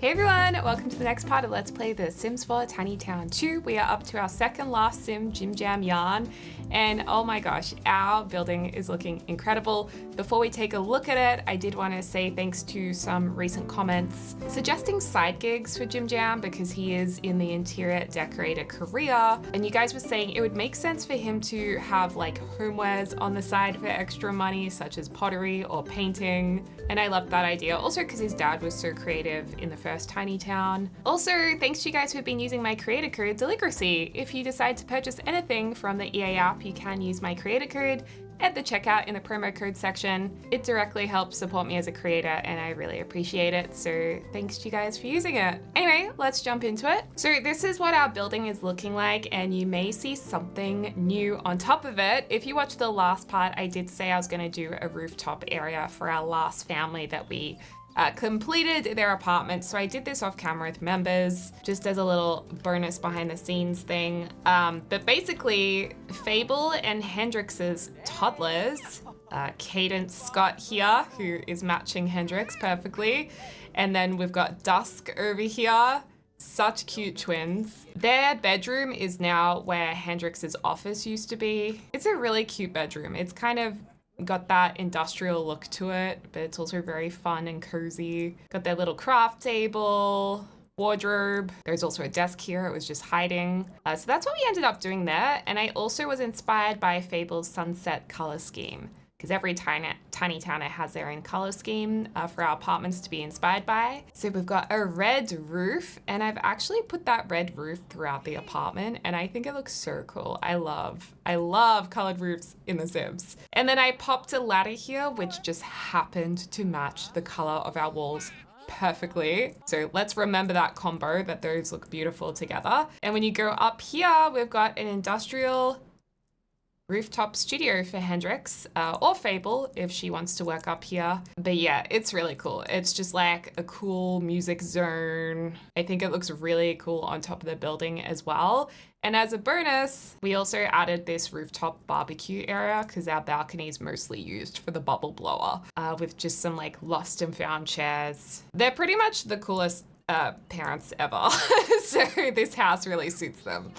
Hey everyone, welcome to the next part of Let's Play The Sims 4 Tiny Town 2. We are up to our second last sim, Jim Jam Yarn, and oh my gosh, our building is looking incredible. Before we take a look at it, I did want to say thanks to some recent comments suggesting side gigs for Jim Jam because he is in the interior decorator career, and you guys were saying it would make sense for him to have like homewares on the side for extra money, such as pottery or painting, and I loved that idea. Also because his dad was so creative in the first tiny town. Also, thanks to you guys who've been using my creator code Deligracy. If you decide to purchase anything from the EA app, you can use my creator code at the checkout in the promo code section. It directly helps support me as a creator and I really appreciate it. So thanks to you guys for using it. Anyway, let's jump into it. So this is what our building is looking like, and you may see something new on top of it. If you watched the last part, I did say I was gonna do a rooftop area for our last family that we completed their apartment. So I did this off camera with members, just as a little bonus behind the scenes thing. But basically, Fable and Hendrix's toddlers, Cadence Scott here, who is matching Hendrix perfectly. And then we've got Dusk over here. Such cute twins. Their bedroom is now where Hendrix's office used to be. It's a really cute bedroom. It's kind of got that industrial look to it, but it's also very fun and cozy. Got their little craft table, wardrobe. There's also a desk here, it was just hiding. So that's what we ended up doing there. And I also was inspired by Fable's sunset color scheme, because every tiny town has their own color scheme for our apartments to be inspired by. So we've got a red roof, and I've actually put that red roof throughout the apartment, and I think it looks so cool. I love colored roofs in The Sims. And then I popped a ladder here, which just happened to match the color of our walls perfectly. So let's remember that combo, that those look beautiful together. And when you go up here, we've got an industrial rooftop studio for Hendrix, or Fable if she wants to work up here. But yeah, it's really cool. It's just like a cool music zone. I think it looks really cool on top of the building as well. And as a bonus, we also added this rooftop barbecue area because our balcony is mostly used for the bubble blower, with just some like lost and found chairs. They're pretty much the coolest parents ever. So this house really suits them.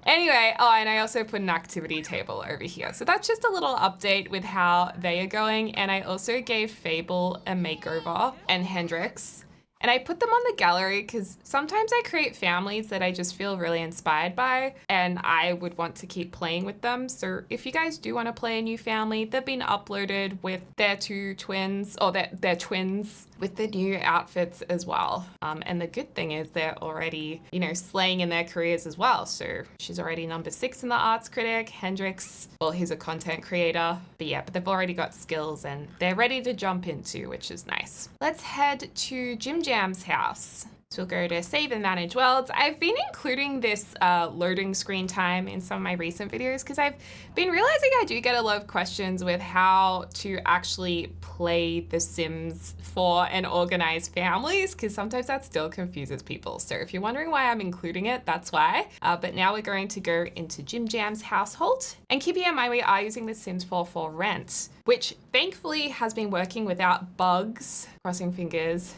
Anyway, oh, and I also put an activity table over here. So that's just a little update with how they are going. And I also gave Fable a makeover and Hendrix. And I put them on the gallery because sometimes I create families that I just feel really inspired by and I would want to keep playing with them. So if you guys do want to play a new family, they've been uploaded with their two twins, or their twins with the new outfits as well. And the good thing is they're already, slaying in their careers as well. So she's already number 6 in the Arts Critic. Hendrix, well, he's a content creator. But they've already got skills and they're ready to jump into, which is nice. Let's head to Jim Jam's house. So we'll go to Save and Manage Worlds. I've been including this loading screen time in some of my recent videos because I've been realizing I do get a lot of questions with how to actually play The Sims 4 and organize families, because sometimes that still confuses people. So if you're wondering why I'm including it, that's why. But now we're going to go into Jim Jam's household. And keeping in mind we are using The Sims 4 for rent, which thankfully has been working without bugs, crossing fingers,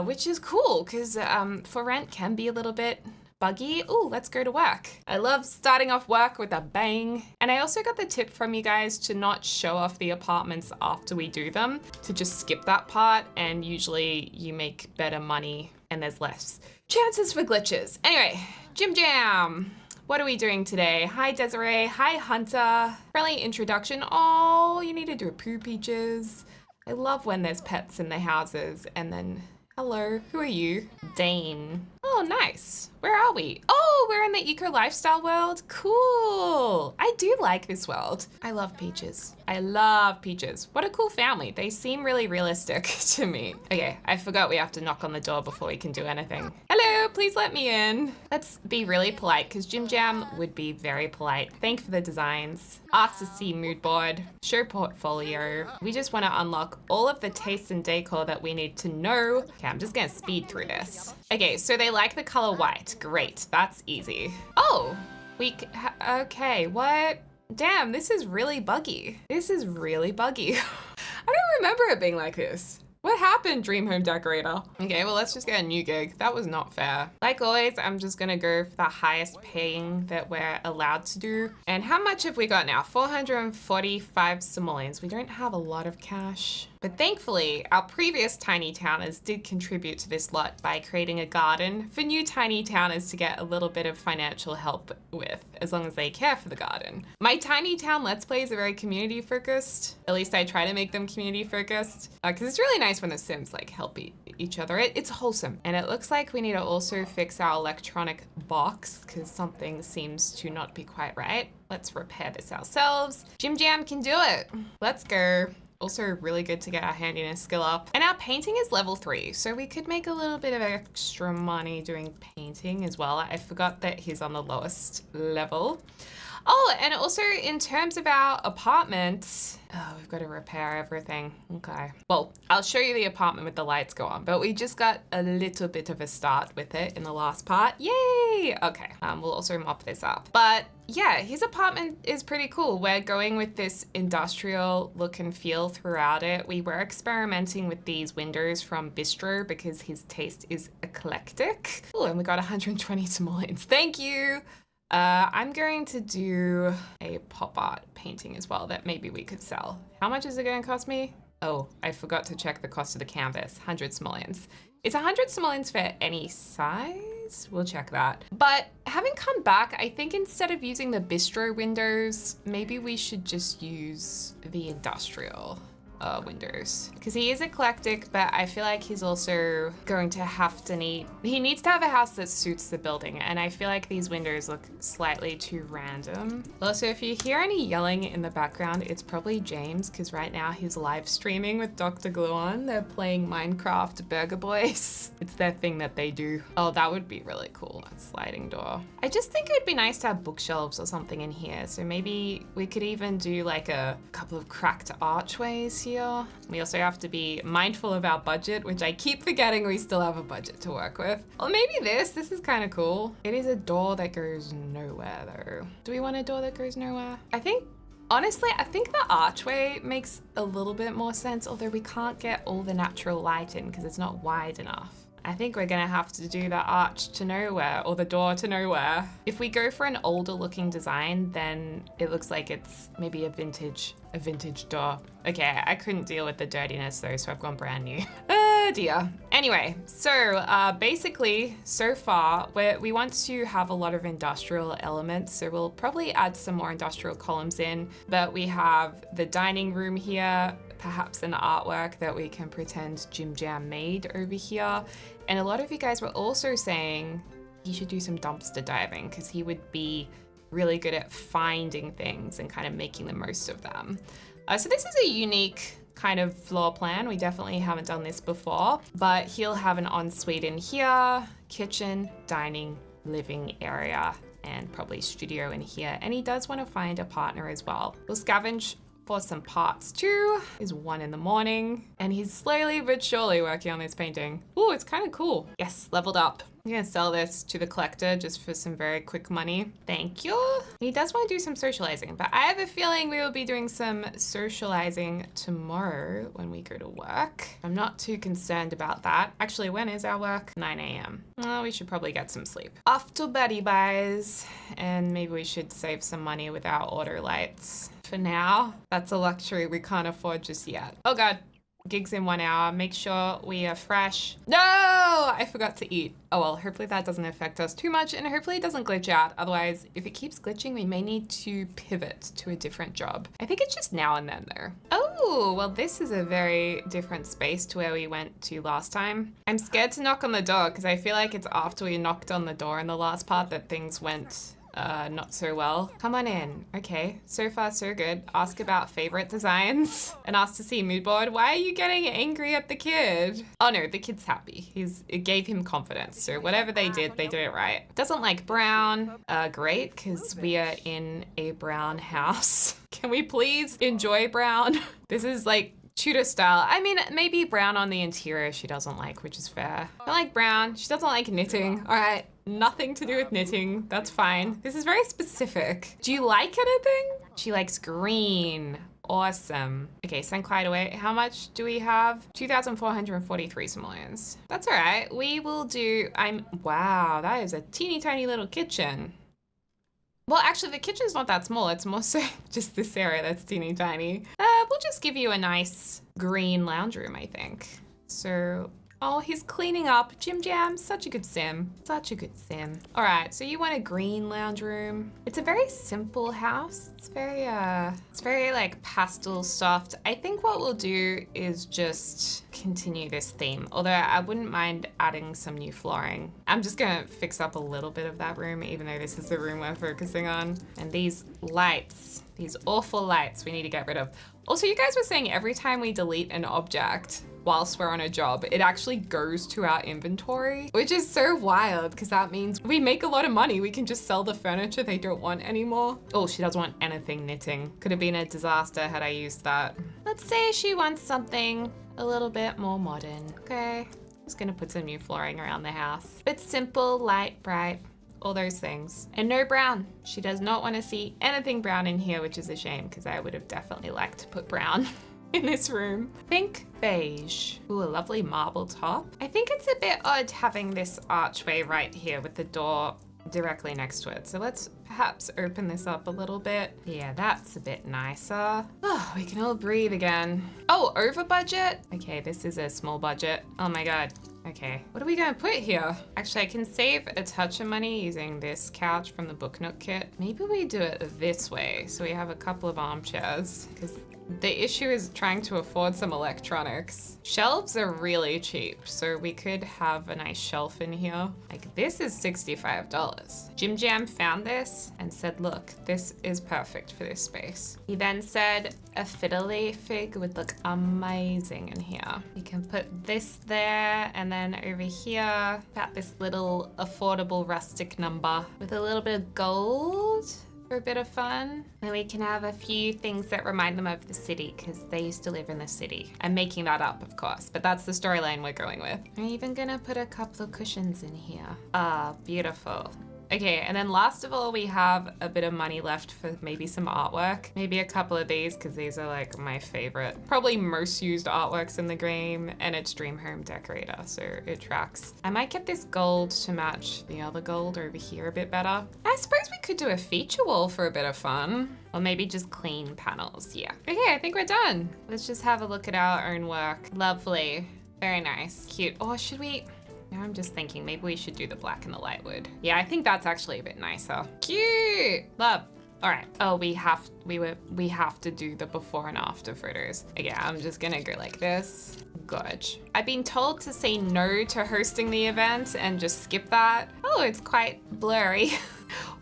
which is cool because for rent can be a little bit buggy. Ooh, let's go to work. I love starting off work with a bang. And I also got the tip from you guys to not show off the apartments after we do them, to just skip that part, and usually you make better money and there's less chances for glitches. Anyway, Jim Jam. What are we doing today? Hi, Desiree. Hi, Hunter. Friendly introduction. Oh, you need to do poo peaches. I love when there's pets in the houses. And then, hello, who are you? Dane. Oh, nice. Where are we? Oh, we're in the eco lifestyle world. Cool. I do like this world. I love peaches. I love peaches. What a cool family. They seem really realistic to me. Okay, I forgot we have to knock on the door before we can do anything. Hello, please let me in. Let's be really polite because Jim Jam would be very polite. Thank for the designs. Ask to see mood board, show portfolio. We just want to unlock all of the tastes and decor that we need to know. Okay, I'm just gonna speed through this. Okay, so they like the color white. Great, that's easy. Oh, okay, what? Damn, this is really buggy. This is really buggy. I don't remember it being like this. What happened, Dream Home Decorator? Okay, well, let's just get a new gig. That was not fair. Like always, I'm just gonna go for the highest paying that we're allowed to do. And how much have we got now? 445 simoleons. We don't have a lot of cash. But thankfully, our previous tiny towners did contribute to this lot by creating a garden for new tiny towners to get a little bit of financial help with, as long as they care for the garden. My tiny town Let's Plays are very community focused. At least I try to make them community focused, because it's really nice when the Sims like help each other. It's wholesome. And it looks like we need to also fix our electronic box because something seems to not be quite right. Let's repair this ourselves. Jim Jam can do it. Let's go. Also really good to get our handiness skill up. And our painting is level 3, so we could make a little bit of extra money doing painting as well. I forgot that he's on the lowest level. Oh, and also in terms of our apartment, oh, we've got to repair everything. Okay. Well, I'll show you the apartment with the lights go on, but we just got a little bit of a start with it in the last part. Yay! Okay. We'll also mop this up. But yeah, his apartment is pretty cool. We're going with this industrial look and feel throughout it. We were experimenting with these windows from Bistro because his taste is eclectic. Oh, and we got 120 simoleons. Thank you. I'm going to do a pop art painting as well that maybe we could sell. How much is it going to cost me? Oh, I forgot to check the cost of the canvas. 100 simoleons. It's 100 simoleons for any size? We'll check that. But having come back, I think instead of using the Bistro windows, maybe we should just use the industrial windows, because he is eclectic, but I feel like he's also going to have to he needs to have a house that suits the building, and I feel like these windows look slightly too random. Also, if you hear any yelling in the background, it's probably James, because right now he's live streaming with Dr. Gluon. They're playing Minecraft Burger Boys. It's their thing that they do. Oh, that would be really cool, a sliding door. I just think it would be nice to have bookshelves or something in here, so maybe we could even do like a couple of cracked archways here. We also have to be mindful of our budget, which I keep forgetting we still have a budget to work with. Or maybe this is kind of cool. It is a door that goes nowhere though. Do we want a door that goes nowhere? Honestly, I think the archway makes a little bit more sense, although we can't get all the natural light in because it's not wide enough. I think we're gonna have to do the arch to nowhere or the door to nowhere. If we go for an older looking design, then it looks like it's maybe a vintage door. Okay, I couldn't deal with the dirtiness though, so I've gone brand new. Oh dear. Anyway, so basically, so far, we want to have a lot of industrial elements, so we'll probably add some more industrial columns in, but we have the dining room here, perhaps an artwork that we can pretend Jim Jam made over here. And a lot of you guys were also saying he should do some dumpster diving because he would be really good at finding things and kind of making the most of them. So this is a unique kind of floor plan. We definitely haven't done this before, but he'll have an ensuite in here, kitchen, dining, living area, and probably studio in here. And he does want to find a partner as well. We'll scavenge for some parts too. It's 1 in the morning and he's slowly but surely working on this painting. Oh, it's kind of cool. Yes, leveled up. I'm gonna sell this to the collector just for some very quick money. Thank you. He does want to do some socializing, but I have a feeling we will be doing some socializing tomorrow when we go to work. I'm not too concerned about that. Actually, when is our work? 9 a.m. Well, we should probably get some sleep. Off to Betty buys, and maybe we should save some money with our order lights. For now, that's a luxury we can't afford just yet. Oh God. Gigs in 1 hour. Make sure we are fresh. No, I forgot to eat. Oh well, hopefully that doesn't affect us too much and hopefully it doesn't glitch out. Otherwise, if it keeps glitching, we may need to pivot to a different job. I think it's just now and then though. Oh, well this is a very different space to where we went to last time. I'm scared to knock on the door because I feel like it's after we knocked on the door in the last part that things went not so well. Come on in. Okay, so far so good. Ask about favorite designs and ask to see mood board. Why are you getting angry at the kid? Oh no, the kid's happy. It gave him confidence. So whatever they did it right. Doesn't like brown. Great, because we are in a brown house. Can we please enjoy brown? This is like Tudor style. I mean, maybe brown on the interior she doesn't like, which is fair. I don't like brown. She doesn't like knitting. All right. Nothing to do with knitting. That's fine. This is very specific. Do you like anything? She likes green. Awesome. Okay, send Clyde away. How much do we have? 2,443 simoleons. That's all right. We will do, wow, that is a teeny tiny little kitchen. Well, actually, the kitchen's not that small. It's more so just this area that's teeny tiny. We'll just give you a nice green lounge room, I think. So, oh, he's cleaning up. Jim Jam, such a good sim. Such a good sim. All right, so you want a green lounge room. It's a very simple house. It's very like pastel soft. I think what we'll do is just continue this theme, although I wouldn't mind adding some new flooring. I'm just gonna fix up a little bit of that room, even though this is the room we're focusing on. And these lights, these awful lights we need to get rid of. Also, you guys were saying every time we delete an object whilst we're on a job, it actually goes to our inventory, which is so wild because that means we make a lot of money. We can just sell the furniture they don't want anymore. Oh, she doesn't want anything knitting. Could have been a disaster had I used that. Let's say she wants something a little bit more modern. Okay, just gonna put some new flooring around the house. It's simple, light, bright, all those things. And no brown. She does not want to see anything brown in here, which is a shame because I would have definitely liked to put brown in this room. Pink, beige. Ooh, a lovely marble top. I think it's a bit odd having this archway right here with the door directly next to it. So let's perhaps open this up a little bit. Yeah, that's a bit nicer. Oh, we can all breathe again. Oh, over budget? Okay, this is a small budget. Oh my God. Okay, what are we gonna put here? Actually, I can save a touch of money using this couch from the Book Nook kit. Maybe we do it this way, so we have a couple of armchairs, because the issue is trying to afford some electronics. Shelves are really cheap, so we could have a nice shelf in here. Like, this is $65. Jim Jam found this and said, look, this is perfect for this space. He then said a fiddly fig would look amazing in here. You can put this there, and then over here, about this little affordable rustic number with a little bit of gold. For a bit of fun. Then we can have a few things that remind them of the city because they used to live in the city. I'm making that up, of course, but that's the storyline we're going with. I'm even gonna put a couple of cushions in here. Ah, beautiful. Okay, and then last of all, we have a bit of money left for maybe some artwork. Maybe a couple of these, because these are like my favorite, probably most used artworks in the game, and it's Dream Home Decorator, so it tracks. I might get this gold to match the other gold over here a bit better. I suppose we could do a feature wall for a bit of fun. Or maybe just clean panels, yeah. Okay, I think we're done. Let's just have a look at our own work. Lovely, very nice, cute. Or should we? Now I'm just thinking maybe we should do the black and the light wood. Yeah, I think that's actually a bit nicer. Cute, love. All right. Oh, we have to do the before and after photos. Okay, I'm just gonna go like this. Good. I've been told to say no to hosting the event and just skip that. Oh, it's quite blurry.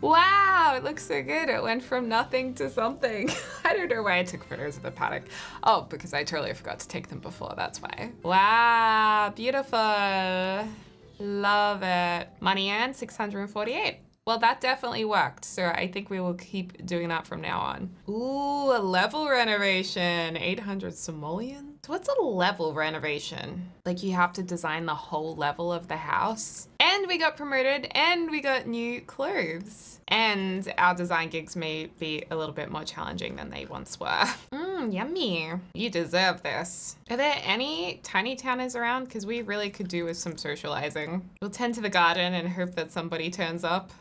Wow, it looks so good. It went from nothing to something. I don't know why I took photos of the paddock. Oh, because I totally forgot to take them before, that's why. Wow, beautiful. Love it. Money earned, 648. Well, that definitely worked, so I think we will keep doing that from now on. Ooh, a level renovation, 800 simoleons. So what's a level renovation? Like you have to design the whole level of the house? And we got promoted, and we got new clothes. And our design gigs may be a little bit more challenging than they once were. Yummy. You deserve this. Are there any tiny towners around? Because we really could do with some socializing. We'll tend to the garden and hope that somebody turns up.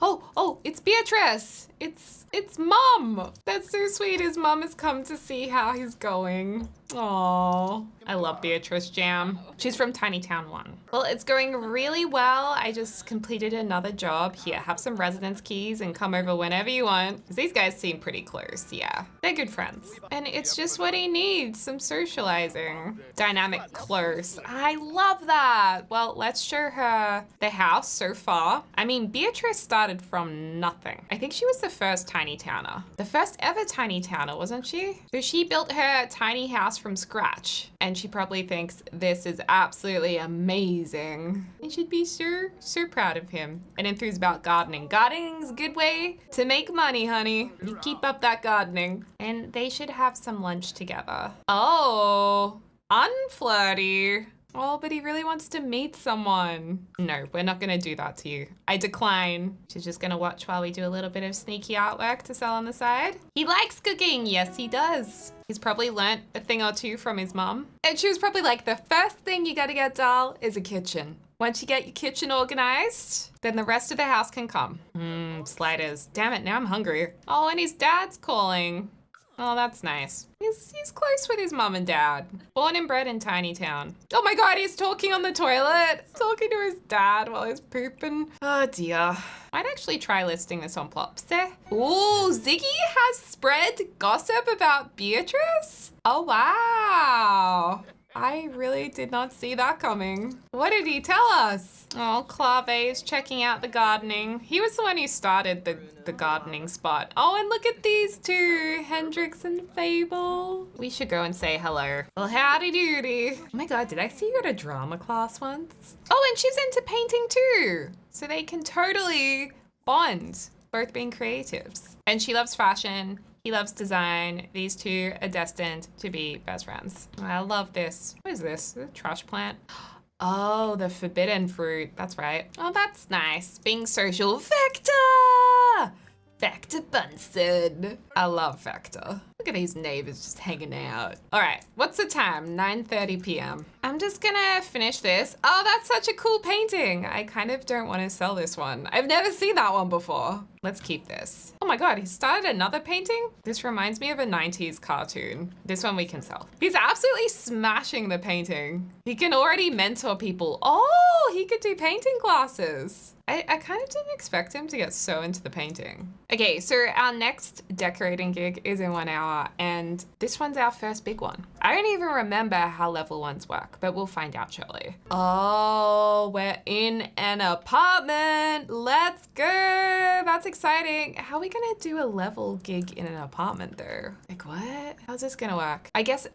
Oh, it's Beatrice. It's Mom. That's so sweet. His mom has come to see how he's going. Aww. I love Beatrice Jam. She's from Tiny Town 1. Well, it's going really well. I just completed another job. Here, have some residence keys and come over whenever you want. Because these guys seem pretty close, yeah. They're good friends. And it's just what he needs, some socializing. Dynamic close. I love that. Well, let's show her the house so far. I mean, Beatrice started from nothing. I think she was the first Tiny Towner. The first ever Tiny Towner, wasn't she? So she built her tiny house from scratch, and she probably thinks this is absolutely amazing. And she'd be so proud of him. And enthused about gardening. Gardening's a good way to make money, honey. You keep up that gardening. And they should have some lunch together. Oh, unflirty. Oh, but he really wants to meet someone. No, we're not gonna do that to you. I decline. She's just gonna watch while we do a little bit of sneaky artwork to sell on the side. He likes cooking. Yes, he does. He's probably learnt a thing or two from his mum. And she was probably like, the first thing you gotta get, doll, is a kitchen. Once you get your kitchen organized, then the rest of the house can come. Sliders. Damn it, now I'm hungry. Oh, and his dad's calling. Oh, that's nice. He's close with his mum and dad. Born and bred in Tiny Town. Oh my God, he's talking on the toilet. Talking to his dad while he's pooping. Oh dear. I'd actually try listing this on Plopster. Ooh, Ziggy has spread gossip about Beatrice? Oh wow. I really did not see that coming. What did he tell us? Oh, Clave's checking out the gardening. He was the one who started the gardening spot. Oh, and look at these two, Hendrix and Fable. We should go and say hello. Well, howdy doody. Oh my God, did I see you at a drama class once? Oh, and she's into painting too. So they can totally bond, both being creatives. And she loves fashion. He loves design. These two are destined to be best friends. I love this. What is this? A trash plant? Oh, the forbidden fruit. That's right. Oh, that's nice. Being social. Vector! Vector Bunsen. I love Vector. Look at these neighbors just hanging out. All right, what's the time? 9:30 p.m. I'm just gonna finish this. Oh, that's such a cool painting. I kind of don't want to sell this one. I've never seen that one before. Let's keep this. Oh my God, he started another painting? This reminds me of a 90s cartoon. This one we can sell. He's absolutely smashing the painting. He can already mentor people. Oh, he could do painting classes. I kind of didn't expect him to get so into the painting. Okay, so our next decorating gig is in 1 hour, and this one's our first big one. I don't even remember how level ones work, but we'll find out shortly. Oh, we're in an apartment. Let's go. That's exciting. How are we gonna do a level gig in an apartment though? Like what? How's this gonna work? I guess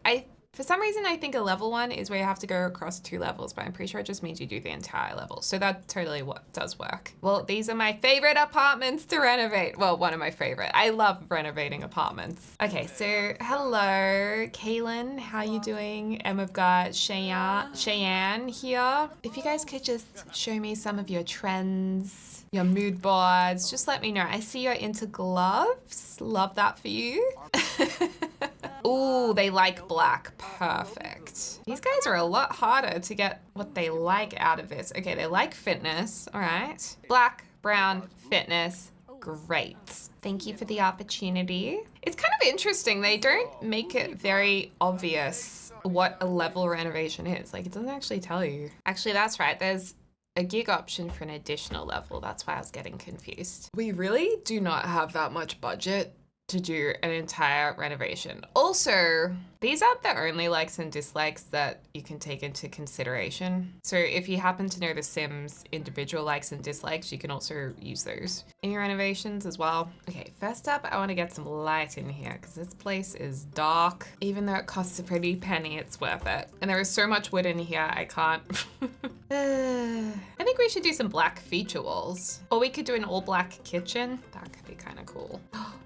for some reason, I think a level one is where you have to go across 2 levels, but I'm pretty sure it just means you do the entire level. So that totally does work. Well, these are my favorite apartments to renovate. Well, one of my favorite. I love renovating apartments. Okay, so hello, Kaylin, how you doing? And we've got Cheyenne here. If you guys could just show me some of your trends, your mood boards, just let me know. I see you're into gloves. Love that for you. Ooh, they like black. Perfect. These guys are a lot harder to get what they like out of this. Okay, they like fitness. All right. Black, brown, fitness. Great. Thank you for the opportunity. It's kind of interesting. They don't make it very obvious what a level renovation is. Like, it doesn't actually tell you. Actually, that's right. There's a gig option for an additional level. That's why I was getting confused. We really do not have that much budget to do an entire renovation. Also, these aren't the only likes and dislikes that you can take into consideration. So if you happen to know the Sims individual likes and dislikes, you can also use those in your renovations as well. Okay, first up, I want to get some light in here because this place is dark. Even though it costs a pretty penny, it's worth it. And there is so much wood in here, I can't. I think we should do some black feature walls. Or we could do an all black kitchen. That could be kind of cool.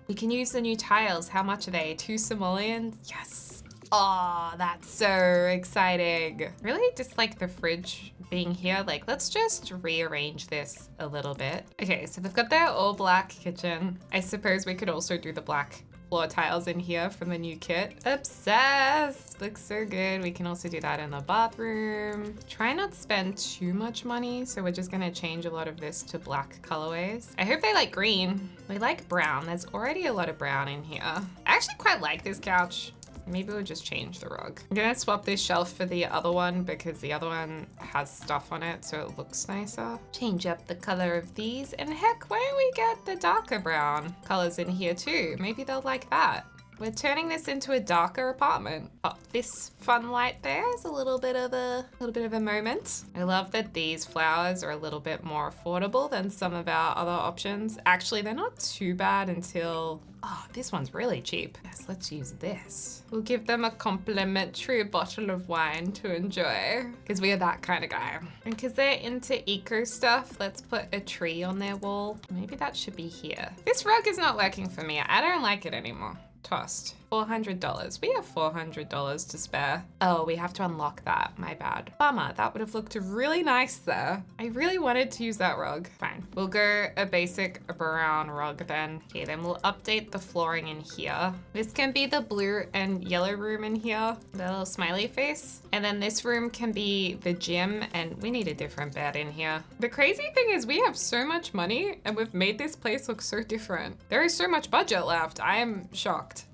We can use the new tiles. How much are they? 2 simoleons? Yes. Oh, that's so exciting. Really just like the fridge being here. Like, let's just rearrange this a little bit. Okay, so they've got their all black kitchen. I suppose we could also do the black floor tiles in here from the new kit. Obsessed. Looks so good. We can also do that in the bathroom. Try not to spend too much money, so we're just gonna change a lot of this to black colorways. I hope they like green. They like brown. There's already a lot of brown in here. I actually quite like this couch. Maybe we'll just change the rug. I'm gonna swap this shelf for the other one because the other one has stuff on it, so it looks nicer. Change up the color of these, and heck, why don't we get the darker brown colors in here too? Maybe they'll like that. We're turning this into a darker apartment. Oh, this fun light there is a little bit of a moment. I love that these flowers are a little bit more affordable than some of our other options. Actually, they're not too bad until, oh, this one's really cheap. Yes, let's use this. We'll give them a complimentary bottle of wine to enjoy because we are that kind of guy. And because they're into eco stuff, let's put a tree on their wall. Maybe that should be here. This rug is not working for me. I don't like it anymore. tossed. $400. We have $400 to spare. Oh, we have to unlock that. My bad. Bummer. That would have looked really nice there. I really wanted to use that rug. Fine. We'll go a basic brown rug then. Okay, then we'll update the flooring in here. This can be the blue and yellow room in here. The little smiley face. And then this room can be the gym, and we need a different bed in here. The crazy thing is we have so much money and we've made this place look so different. There is so much budget left. I am shocked.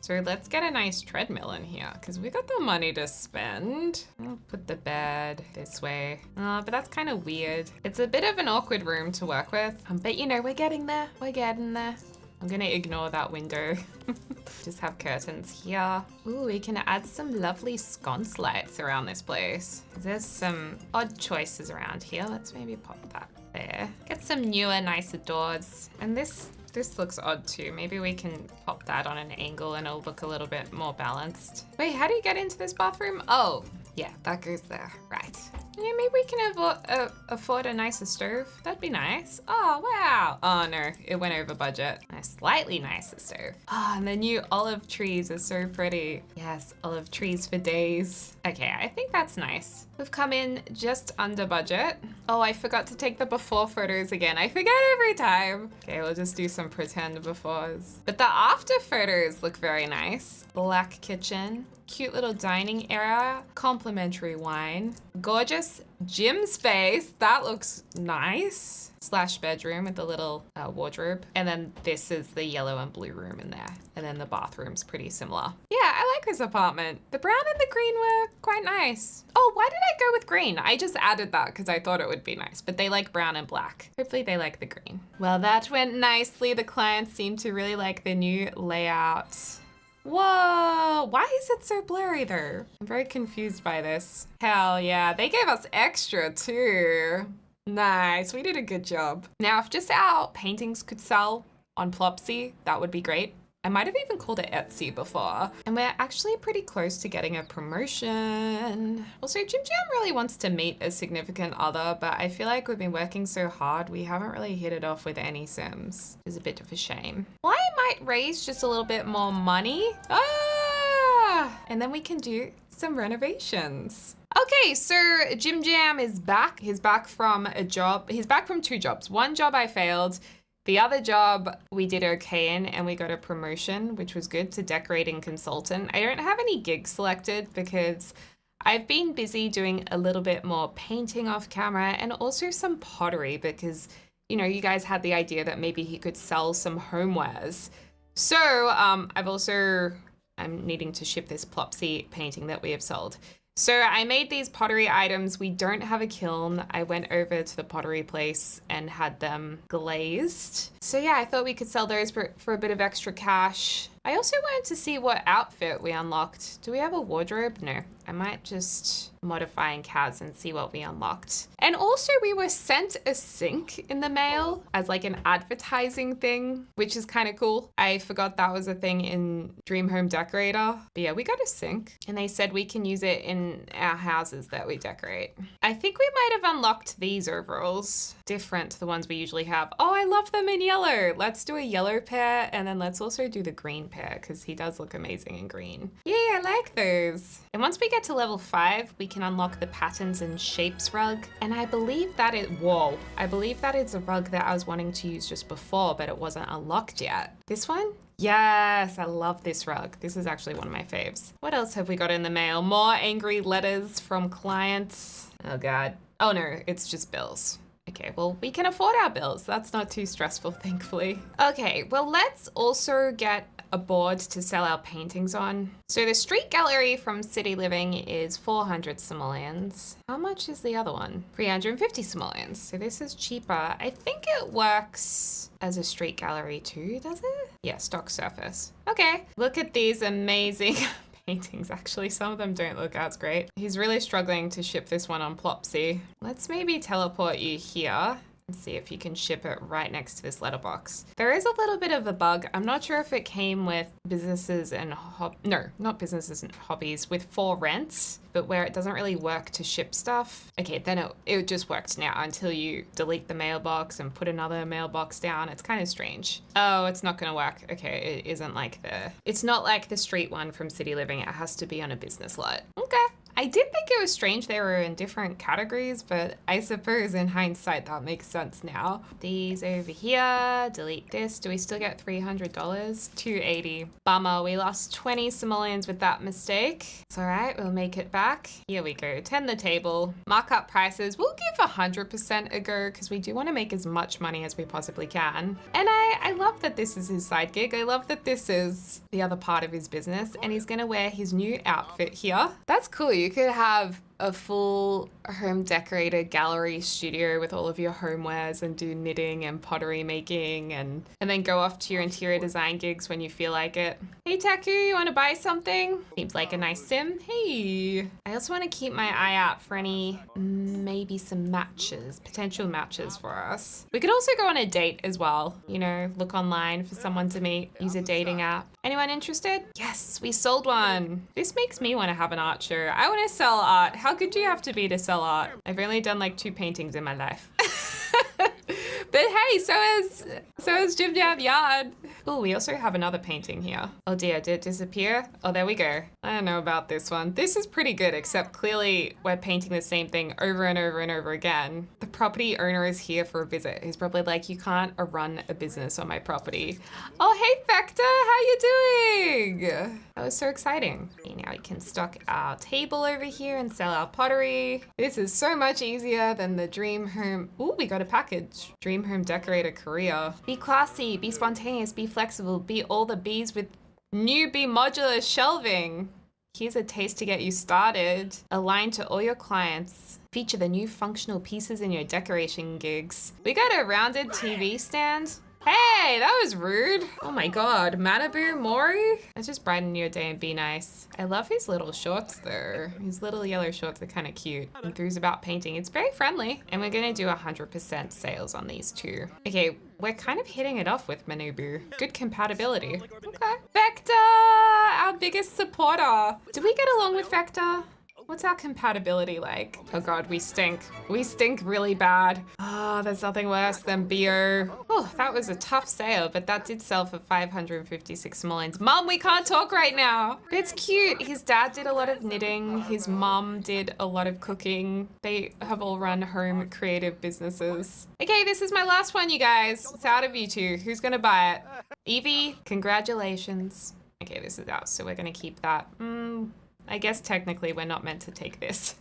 So let's get a nice treadmill in here because we got the money to spend. I'll put the bed this way. Oh, but that's kind of weird. It's a bit of an awkward room to work with. But you know, we're getting there. We're getting there. I'm gonna ignore that window. Just have curtains here. Ooh, we can add some lovely sconce lights around this place. There's some odd choices around here. Let's maybe pop that there. Get some newer, nicer doors. And this looks odd too. Maybe we can pop that on an angle and it'll look a little bit more balanced. Wait, how do you get into this bathroom? Oh, yeah, that goes there. Right. Yeah, maybe we can afford a nicer stove. That'd be nice. Oh, wow. Oh, no, it went over budget. A slightly nicer stove. Oh, and the new olive trees are so pretty. Yes, olive trees for days. Okay, I think that's nice. We've come in just under budget. Oh, I forgot to take the before photos again. I forget every time. Okay, we'll just do some pretend befores. But the after photos look very nice. Black kitchen. Cute little dining area, complimentary wine, gorgeous gym space. That looks nice. Slash bedroom with a little wardrobe. And then this is the yellow and blue room in there. And then the bathroom's pretty similar. Yeah, I like this apartment. The brown and the green were quite nice. Oh, why did I go with green? I just added that because I thought it would be nice, but they like brown and black. Hopefully they like the green. Well, that went nicely. The clients seem to really like the new layout. Whoa, why is it so blurry though? I'm very confused by this. Hell yeah, they gave us extra too. Nice, we did a good job. Now, if just our paintings could sell on Plopsy, that would be great. I might have even called it Etsy before. And we're actually pretty close to getting a promotion. Also, Jim Jam really wants to meet a significant other, but I feel like we've been working so hard, we haven't really hit it off with any Sims. It's a bit of a shame. Well, I might raise just a little bit more money. And then we can do some renovations. Okay, so Jim Jam is back. He's back from a job. He's back from 2 jobs. One job I failed. The other job we did okay in, and we got a promotion, which was good, to decorating consultant. I don't have any gigs selected because I've been busy doing a little bit more painting off camera and also some pottery because, you know, you guys had the idea that maybe he could sell some homewares. So I'm needing to ship this Plopsy painting that we have sold. So I made these pottery items. We don't have a kiln. I went over to the pottery place and had them glazed. So yeah, I thought we could sell those for a bit of extra cash. I also wanted to see what outfit we unlocked. Do we have a wardrobe? No. I might just modify in CAS and see what we unlocked. And also we were sent a sink in the mail as like an advertising thing, which is kind of cool. I forgot that was a thing in Dream Home Decorator. But yeah, we got a sink and they said we can use it in our houses that we decorate. I think we might have unlocked these overalls, different to the ones we usually have. Oh, I love them in yellow. Let's do a yellow pair and then let's also do the green pair because he does look amazing in green. Yeah, I like those. And once we get to level 5, we can unlock the patterns and shapes rug. And I believe that I believe that is a rug that I was wanting to use just before, but it wasn't unlocked yet. This one? Yes, I love this rug. This is actually one of my faves. What else have we got in the mail? More angry letters from clients. Oh God. Oh no, it's just bills. Okay, well, we can afford our bills. That's not too stressful, thankfully. Okay, well, let's also get a board to sell our paintings on. So the street gallery from City Living is 400 simoleons. How much is the other one? 350 simoleons. So this is cheaper. I think it works as a street gallery too, does it? Yeah, stock surface. Okay, look at these amazing paintings. Actually, some of them don't look as great. He's really struggling to ship this one on Plopsy. Let's maybe teleport you here Let's see if you can ship it right next to this letterbox. There is a little bit of a bug. I'm not sure if it came with businesses and no, not businesses and hobbies, with for rents, but where it doesn't really work to ship stuff. Okay, then it just works now until you delete the mailbox and put another mailbox down. It's kind of strange. Oh, it's not gonna work. Okay, it's not like the street one from City Living. It has to be on a business lot. Okay. I did think it was strange they were in different categories, but I suppose in hindsight that makes sense now. These over here, delete this. Do we still get $300? $280. Bummer, we lost 20 simoleons with that mistake. It's all right, we'll make it back. Here we go, 10 the table. Markup prices, we'll give 100% a go because we do want to make as much money as we possibly can. And I love that this is his side gig. I love that this is the other part of his business and he's gonna wear his new outfit here. That's cool. You could have a full home decorator gallery studio with all of your homewares and do knitting and pottery making and then go off to your interior design gigs when you feel like it. Hey Taku, you want to buy something? Seems like a nice sim. Hey. I also want to keep my eye out for any maybe some matches, potential matches for us. We could also go on a date as well. You know, look online for someone to meet, use a dating app. Anyone interested? Yes, we sold one. This makes me want to have an art show. I want to sell art. How good do you have to be to sell art? I've only done like 2 paintings in my life. But hey, so is Jim Jam Yard. Oh, we also have another painting here. Oh dear, did it disappear? Oh, there we go. I don't know about this one. This is pretty good, except clearly we're painting the same thing over and over and over again. The property owner is here for a visit. He's probably like, you can't run a business on my property. Oh, hey Vector, how you doing? That was so exciting. Okay, now we can stock our table over here and sell our pottery. This is so much easier than the dream home. Ooh, we got a package. Dream home decorator career. Be classy, be spontaneous, be flexible, be all the bees with new Be modular shelving. Here's a taste to get you started. Align to all your clients. Feature the new functional pieces in your decoration gigs. We got a rounded TV stand. Hey, that was rude. Oh my God, Manabu Mori? Let's just brighten your day and be nice. I love his little shorts though. His little yellow shorts are kind of cute. Enthused about painting. It's very friendly. And we're gonna do 100% sales on these two. Okay, we're kind of hitting it off with Manabu. Good compatibility. Okay. Vector, our biggest supporter. Do we get along with Vector? What's our compatibility like? Oh God, we stink. We stink really bad. Oh, there's nothing worse than BO. Oh, that was a tough sale, but that did sell for 556 simoleons. Mom, we can't talk right now. But it's cute. His dad did a lot of knitting. His mom did a lot of cooking. They have all run home creative businesses. Okay, this is my last one, you guys. It's out of you two. Who's gonna buy it? Evie, congratulations. Okay, this is out, so we're gonna keep that. I guess technically we're not meant to take this.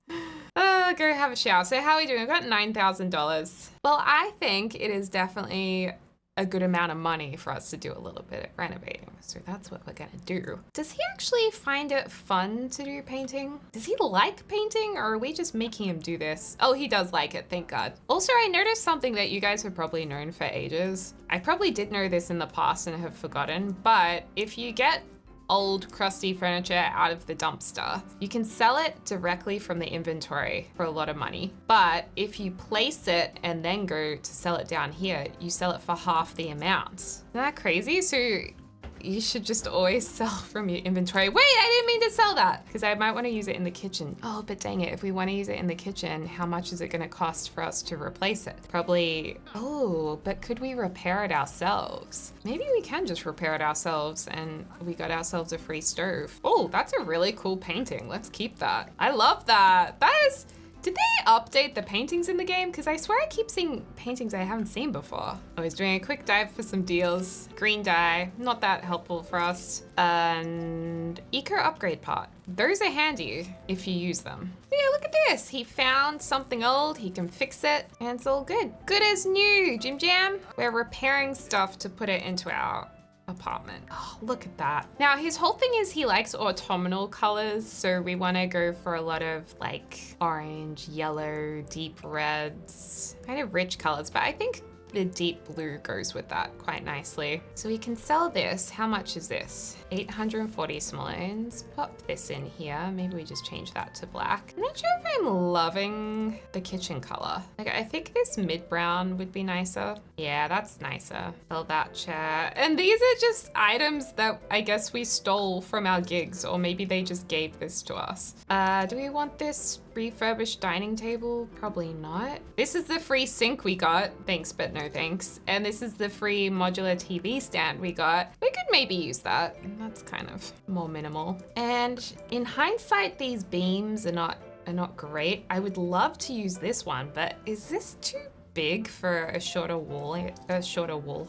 Go have a shower. So how are we doing? We've got $9,000. Well, I think it is definitely a good amount of money for us to do a little bit of renovating. So that's what we're gonna do. Does he actually find it fun to do painting? Does he like painting or are we just making him do this? Oh, he does like it, thank God. Also, I noticed something that you guys have probably known for ages. I probably did know this in the past and have forgotten, but if you get old crusty furniture out of the dumpster, you can sell it directly from the inventory for a lot of money. But if you place it and then go to sell it down here, you sell it for half the amount. Isn't that crazy? So you should just always sell from your inventory. Wait, I didn't mean to sell that because I might want to use it in the kitchen. Oh, but dang it, if we want to use it in the kitchen, how much is it going to cost for us to replace it? Probably, oh, but could we repair it ourselves? Maybe we can just repair it ourselves and we got ourselves a free stove. Oh, that's a really cool painting. Let's keep that. I love that. Did they update the paintings in the game? Because I swear I keep seeing paintings I haven't seen before. I was doing a quick dive for some deals. Green dye, not that helpful for us. And eco upgrade pot. Those are handy if you use them. Yeah, look at this. He found something old, he can fix it, and it's all good. Good as new, Jim Jam. We're repairing stuff to put it into our apartment. Oh, look at that. Now his whole thing is he likes autumnal colors, so we want to go for a lot of like orange, yellow, deep reds, kind of rich colors, but I think the deep blue goes with that quite nicely. So we can sell this. How much is this? 840 simoleons. Pop this in here. Maybe we just change that to black. I'm not sure if I'm loving the kitchen color. Like, I think this mid brown would be nicer. Yeah, that's nicer. Sell that chair. And these are just items that I guess we stole from our gigs, or maybe they just gave this to us. Do we want this refurbished dining table? Probably not. This is the free sink we got. Thanks, but no thanks. And this is the free modular TV stand we got. We could maybe use that. That's kind of more minimal. And in hindsight, these beams are not great. I would love to use this one, but is this too big for a shorter wall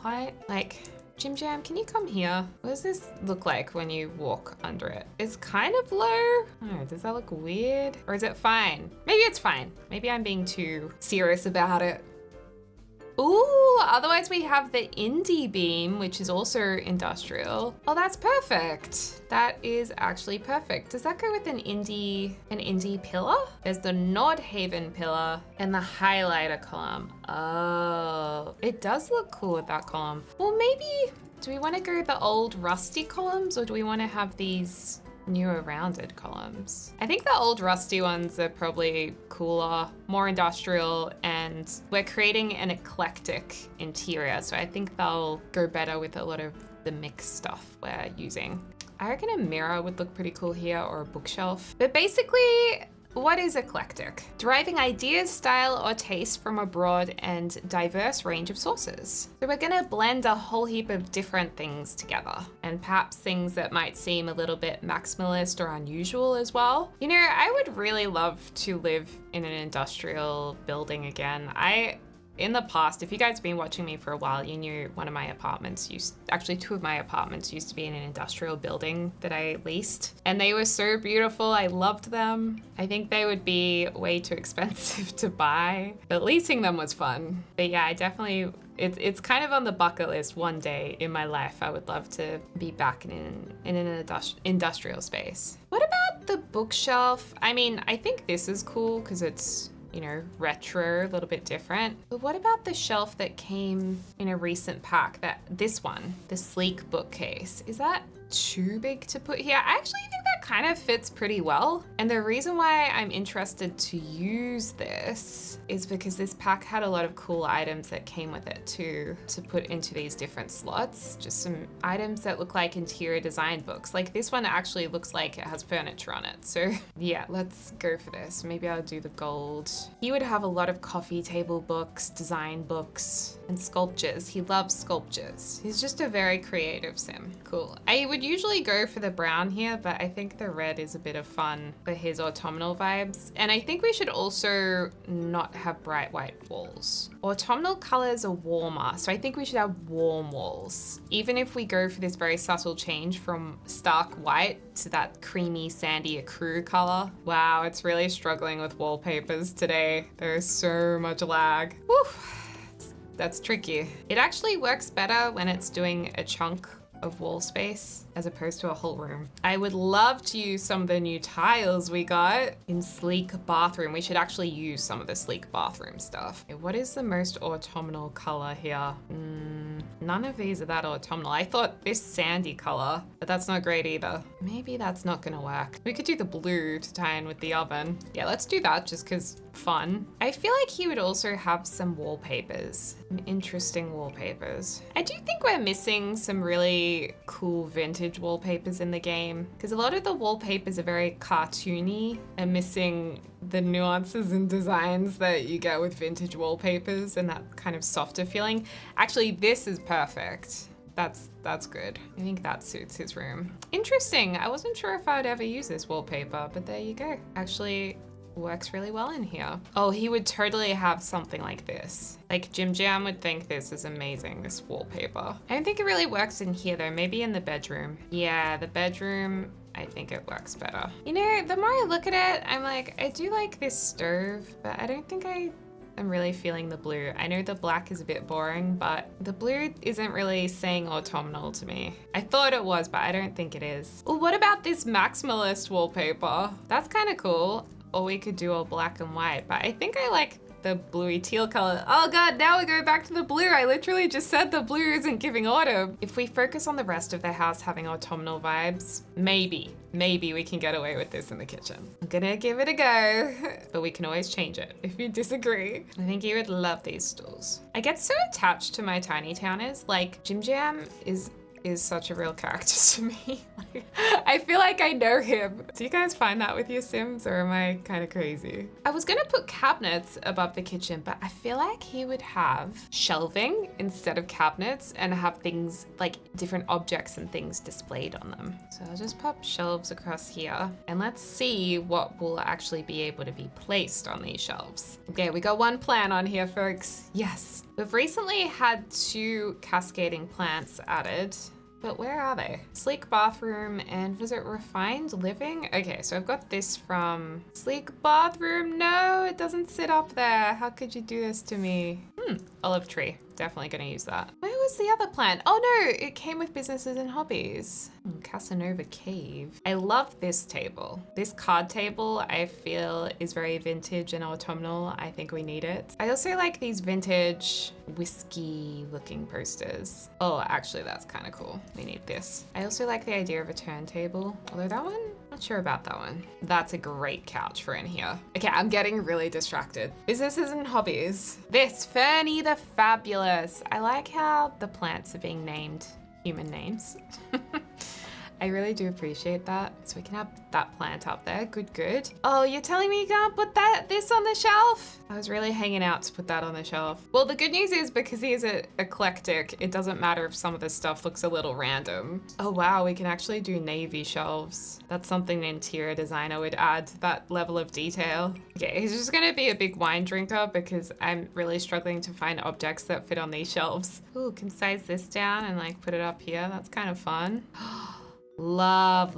height? Like, Jim Jam, can you come here? What does this look like when you walk under it? It's kind of low. Oh, does that look weird? Or is it fine? Maybe it's fine. Maybe I'm being too serious about it. Ooh, otherwise we have the indie beam, which is also industrial. Oh, that's perfect. That is actually perfect. Does that go with an indie pillar? There's the Nordhaven pillar and the highlighter column. Oh, it does look cool with that column. Well, maybe, do we want to go with the old rusty columns, or do we want to have these newer rounded columns? I think the old rusty ones are probably cooler, more industrial, and we're creating an eclectic interior, so I think they'll go better with a lot of the mixed stuff we're using. I reckon a mirror would look pretty cool here, or a bookshelf. But basically, what is eclectic? Deriving ideas, style, or taste from a broad and diverse range of sources. So we're gonna blend a whole heap of different things together, and perhaps things that might seem a little bit maximalist or unusual as well. You know, I would really love to live in an industrial building again. In the past, if you guys have been watching me for a while, you knew two of my apartments used to be in an industrial building that I leased. And they were so beautiful. I loved them. I think they would be way too expensive to buy, but leasing them was fun. But yeah, I definitely, it's kind of on the bucket list. One day in my life, I would love to be back in an industrial space. What about the bookshelf? I mean, I think this is cool because it's, you know, retro, a little bit different. But what about the shelf that came in a recent pack? This one, the sleek bookcase. Is that too big to put here? I actually think that kind of fits pretty well. And the reason why I'm interested to use this is because this pack had a lot of cool items that came with it too, to put into these different slots. Just some items that look like interior design books. Like this one actually looks like it has furniture on it. So yeah, let's go for this. Maybe I'll do the gold. He would have a lot of coffee table books, design books, and sculptures. He loves sculptures. He's just a very creative sim. Cool. I would usually go for the brown here, but I think the red is a bit of fun for his autumnal vibes. And I think we should also not have bright white walls. Autumnal colors are warmer, so I think we should have warm walls. Even if we go for this very subtle change from stark white to that creamy sandy ecru color. Wow, it's really struggling with wallpapers today. There's so much lag. Woo. That's tricky. It actually works better when it's doing a chunk of wall space as opposed to a whole room. I would love to use some of the new tiles we got in sleek bathroom. We should actually use some of the sleek bathroom stuff. Okay, what is the most autumnal color here? None of these are that autumnal. I thought this sandy color, but that's not great either. Maybe that's not gonna work. We could do the blue to tie in with the oven. Yeah, let's do that just because fun. I feel like he would also have some wallpapers, some interesting wallpapers. I do think we're missing some really cool vintage wallpapers in the game, because a lot of the wallpapers are very cartoony and missing the nuances and designs that you get with vintage wallpapers and that kind of softer feeling. Actually, this is perfect. That's good. I think that suits his room. Interesting. I wasn't sure if I would ever use this wallpaper, but there you go. Actually works really well in here. Oh, he would totally have something like this. Like Jim Jam would think this is amazing, this wallpaper. I don't think it really works in here though, maybe in the bedroom. Yeah, the bedroom, I think it works better. You know, the more I look at it, I'm like, I do like this stove, but I don't think I'm really feeling the blue. I know the black is a bit boring, but the blue isn't really saying autumnal to me. I thought it was, but I don't think it is. Well, what about this maximalist wallpaper? That's kind of cool. Or we could do all black and white, but I think I like the bluey teal color. Oh god, now we go back to the blue. I literally just said the blue isn't giving autumn. If we focus on the rest of the house having autumnal vibes, maybe we can get away with this in the kitchen. I'm gonna give it a go, but we can always change it if you disagree. I think you would love these stools. I get so attached to my tiny towners. Like, Jim Jam is such a real character to me. Like, I feel like I know him. Do you guys find that with your Sims, or am I kind of crazy? I was gonna put cabinets above the kitchen, but I feel like he would have shelving instead of cabinets and have things like different objects and things displayed on them. So I'll just pop shelves across here and let's see what will actually be able to be placed on these shelves. Okay, we got one plant on here, folks. Yes. We've recently had 2 cascading plants added, but where are they? Sleek bathroom and was it refined living? Okay, so I've got this from sleek bathroom. No, it doesn't sit up there. How could you do this to me? Olive tree. Definitely gonna use that. Where was the other plant? Oh no, it came with businesses and hobbies. Casanova Cave. I love this table. This card table I feel is very vintage and autumnal. I think we need it. I also like these vintage whiskey looking posters. Oh, actually that's kind of cool. We need this. I also like the idea of a turntable, although that one, not sure about that one. That's a great couch for in here. Okay, I'm getting really distracted. Businesses and hobbies. This, Fernie the Fabulous. I like how the plants are being named human names. I really do appreciate that. So we can have that plant up there. Good. Oh, you're telling me you can't put this on the shelf? I was really hanging out to put that on the shelf. Well, the good news is because he is eclectic, it doesn't matter if some of the stuff looks a little random. Oh wow, we can actually do navy shelves. That's something an interior designer would add, that level of detail. Okay, he's just gonna be a big wine drinker because I'm really struggling to find objects that fit on these shelves. Ooh, can size this down and like put it up here. That's kind of fun. Love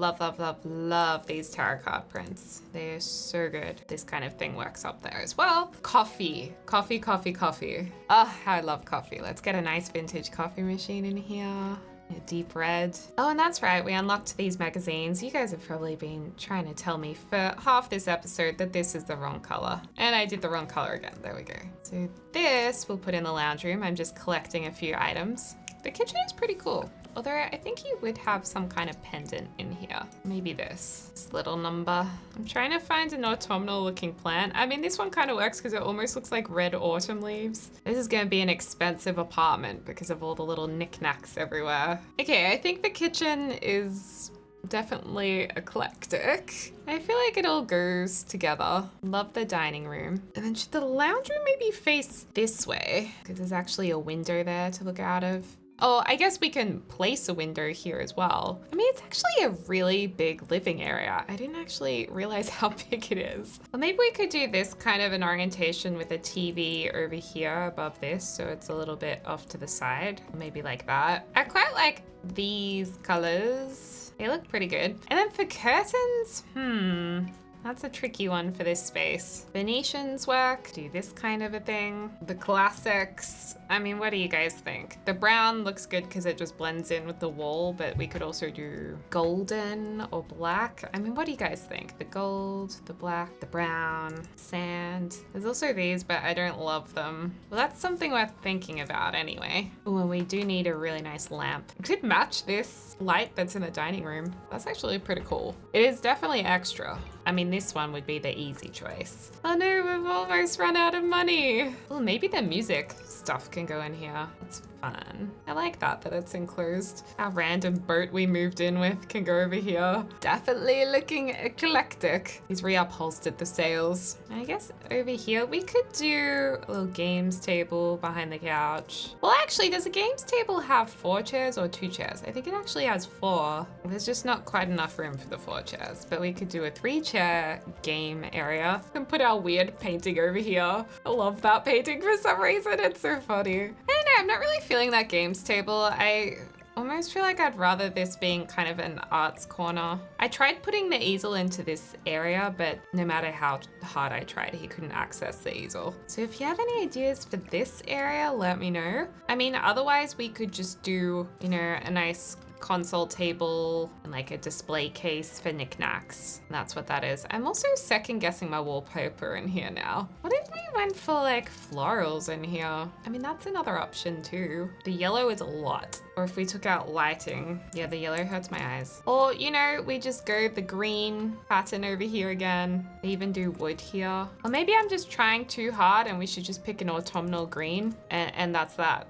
these tarot card prints. They are so good. This kind of thing works up there as well. Coffee. Oh, I love coffee. Let's get a nice vintage coffee machine in here. A deep red. Oh, and that's right, we unlocked these magazines. You guys have probably been trying to tell me for half this episode that this is the wrong color. And I did the wrong color again. There we go. So this we'll put in the lounge room. I'm just collecting a few items. The kitchen is pretty cool. Although I think you would have some kind of pendant in here. Maybe this little number. I'm trying to find an autumnal looking plant. I mean, this one kind of works because it almost looks like red autumn leaves. This is gonna be an expensive apartment because of all the little knickknacks everywhere. Okay, I think the kitchen is definitely eclectic. I feel like it all goes together. Love the dining room. And then should the lounge room maybe face this way? Because there's actually a window there to look out of. Oh, I guess we can place a window here as well. I mean, it's actually a really big living area. I didn't actually realize how big it is. Well, maybe we could do this kind of an orientation with a TV over here above this, so it's a little bit off to the side. Maybe like that. I quite like these colors. They look pretty good. And then for curtains, that's a tricky one for this space. Venetians work, do this kind of a thing. The classics, I mean, what do you guys think? The brown looks good because it just blends in with the wall, but we could also do golden or black. I mean, what do you guys think? The gold, the black, the brown, sand. There's also these, but I don't love them. Well, that's something worth thinking about anyway. Oh, and we do need a really nice lamp. It could match this light that's in the dining room. That's actually pretty cool. It is definitely extra. I mean, this one would be the easy choice. Oh no, we've almost run out of money. Well, maybe the music stuff can go in here. It's fun. I like that it's enclosed. Our random boat we moved in with can go over here. Definitely looking eclectic. He's reupholstered the sails. And I guess over here we could do a little games table behind the couch. Well, actually, does a games table have 4 chairs or 2 chairs? I think it actually has 4. There's just not quite enough room for the 4 chairs, but we could do a 3-chair game area and put our weird painting over here. I love that painting for some reason. It's so funny. I don't know, I'm not really feeling that games table. I almost feel like I'd rather this being kind of an arts corner. I tried putting the easel into this area, but no matter how hard I tried, he couldn't access the easel. So if you have any ideas for this area, let me know. I mean, otherwise we could just do, you know, a nice console table and like a display case for knickknacks. And that's what that is. I'm also second guessing my wallpaper in here now. What if we went for like florals in here? I mean, that's another option too. The yellow is a lot. Or if we took out lighting. Yeah, the yellow hurts my eyes. Or, you know, we just go the green pattern over here again. I even do wood here. Or maybe I'm just trying too hard and we should just pick an autumnal green. And that's that.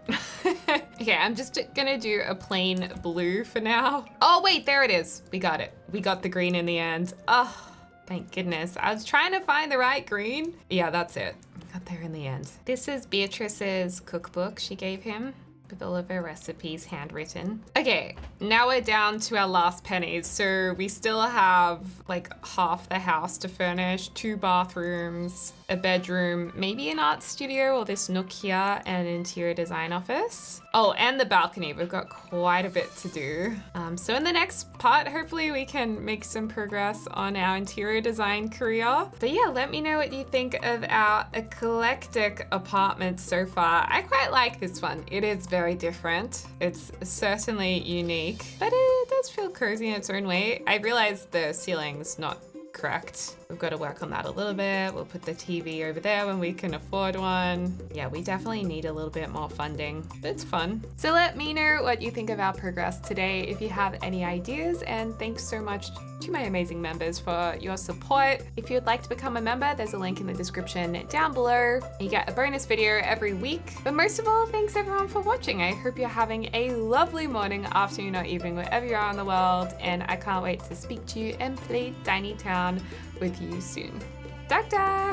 Okay, I'm just gonna do a plain blue for now. Oh, wait, there it is. We got it. We got the green in the end. Oh, thank goodness. I was trying to find the right green. Yeah, that's it. Got there in the end. This is Beatrice's cookbook she gave him, with all of her recipes handwritten. Okay, now we're down to our last pennies. So we still have like half the house to furnish, 2 bathrooms, a bedroom, maybe an art studio or this nook here, and an interior design office. Oh, and the balcony. We've got quite a bit to do. So in the next part, hopefully we can make some progress on our interior design career. But yeah, let me know what you think of our eclectic apartment so far. I quite like this one. It is very different. It's certainly unique, but it does feel cozy in its own way. I realized the ceiling's not correct. We've got to work on that a little bit. We'll put the TV over there when we can afford one. Yeah, we definitely need a little bit more funding, but it's fun. So let me know what you think of our progress today if you have any ideas, and thanks so much to my amazing members for your support. If you'd like to become a member, there's a link in the description down below. You get a bonus video every week. But most of all, thanks everyone for watching. I hope you're having a lovely morning, afternoon, or evening, wherever you are in the world, and I can't wait to speak to you and play Tiny Town with you soon. Dag dag!